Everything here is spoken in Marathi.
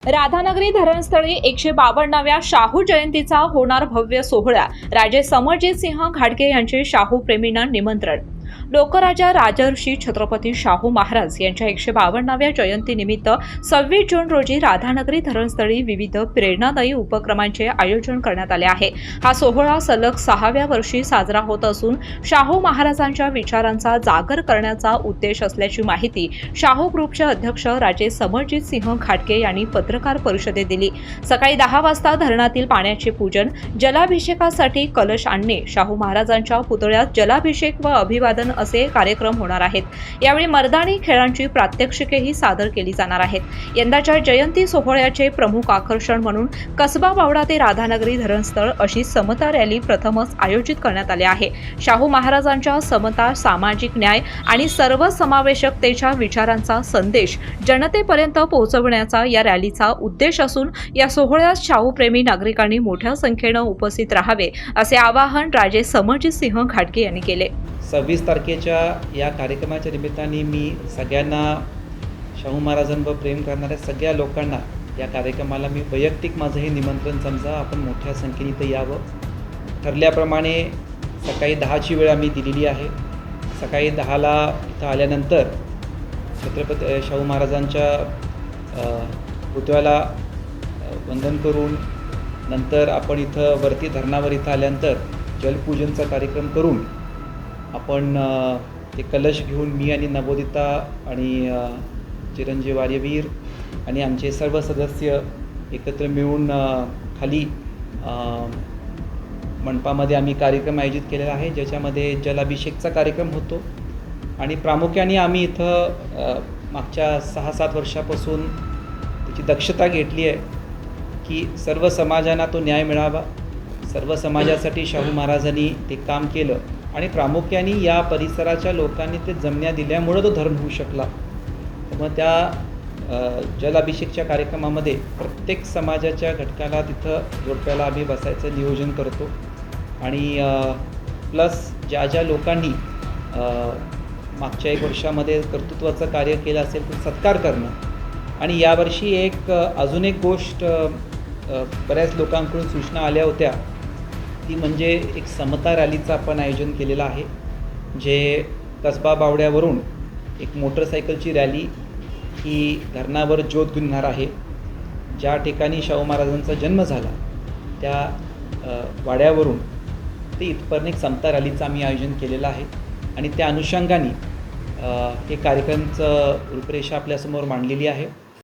राधानगरी धरणस्थळी 152व्या शाहू जयंतीचा होणार भव्य सोहळा। राजे समरजित सिंह घाटगे यांचे शाहू प्रेमींना निमंत्रण। लोकराजा राजर्षी छत्रपती शाहू महाराज यांच्या 152व्या जयंतीनिमित्त 26 जून रोजी राधानगरी धरणस्थळी विविध प्रेरणादायी उपक्रमांचे आयोजन करण्यात आले आहे। हा सोहळा सलग 6व्या वर्षी साजरा होत असून शाहू महाराजांच्या विचारांचा जागर करण्याचा उद्देश असल्याची माहिती शाहू ग्रुपचे अध्यक्ष राजे समरजित सिंह घाटगे यांनी पत्रकार परिषदेत दिली। सकाळी 10 वाजता धरणातील पाण्याचे पूजन, जलाभिषेकासाठी कलश आणणे, शाहू महाराजांच्या पुतळ्यात जलाभिषेक व अभिवादन असे कार्यक्रम होणार आहेत। यावेळी मर्दानी खेळांची प्रात्यक्षिकेही सादर केली जाणार आहेत। यंदाच्या जयंती सोहळ्याचे प्रमुख आकर्षण म्हणून कसबा बावडा ते राधानगरी धरणस्थळ अशी समता रॅली प्रथमच आयोजित करण्यात आली आहे। शाहू महाराजांच्या समता, सामाजिक न्याय आणि सर्वसमावेशकतेच्या विचारांचा संदेश जनतेपर्यंत पोहोचवण्याचा या रॅलीचा उद्देश असून या सोहळ्यात शाहूप्रेमी नागरिकांनी मोठ्या संख्येने उपस्थित राहावे असे आवाहन राजे समरजित सिंह घाटगे यांनी केले। 26 तारखेच्या या कार्यक्रमाच्या निमित्ताने मी सगळ्यांना, शाहू महाराजांवर प्रेम करणाऱ्या सगळ्या लोकांना या कार्यक्रमाला मी वैयक्तिक माझं हे निमंत्रण समजा, आपण मोठ्या संख्येने इथं यावं। ठरल्याप्रमाणे सकाळी 10ची वेळ आम्ही दिलेली आहे। सकाळी 10ला इथं आल्यानंतर छत्रपती शाहू महाराजांच्या पुतळ्याला वंदन करून नंतर आपण इथं वरती धरणावर इथं आल्यानंतर जलपूजनचा कार्यक्रम करून आपण ते कलश घेऊन मी आणि नवोदिता आणि चिरंजीव आर्यवीर आणि आमचे सर्व सदस्य एकत्र मिळून खाली मंडपामध्ये आम्ही कार्यक्रम आयोजित केलेला आहे, ज्याच्यामध्ये जलाभिषेकचा कार्यक्रम होतो। आणि प्रामुख्याने आम्ही इथं मागच्या 6-7 वर्षापासून त्याची दक्षता घेतली आहे की सर्व समाजांना तो न्याय मिळावा। सर्व समाजासाठी शाहू महाराजांनी ते काम केलं आणि प्रामुख्याने या परिसराच्या लोकांनी ते जमण्या दिल्यामुळं तो धरण होऊ शकला। मग त्या जलाभिषेकच्या कार्यक्रमामध्ये प्रत्येक समाजाच्या घटकाला तिथं जोडप्याला आम्ही बसायचं नियोजन करतो आणि प्लस ज्या ज्या लोकांनी मागच्या 1 वर्षामध्ये कर्तृत्वाचं कार्य केलं असेल तर सत्कार करणं। आणि यावर्षी अजून एक गोष्ट बऱ्याच लोकांकडून सूचना आल्या होत्या, ती म्हणजे एक समता रॅलीचं आपण आयोजन केलेलं आहे, जे कसबा बावड्यावरून एक मोटरसायकलची रॅली ही धरणावर ज्योत गुंजणार आहे। ज्या ठिकाणी शाहू महाराजांचा जन्म झाला त्या वाड्यावरून ते इथपर्यंत एक समता रॅलीचं आम्ही आयोजन केलेलं आहे आणि त्या अनुषंगाने हे कार्यक्रमाचं रूपरेषा आपल्यासमोर मांडलेली आहे।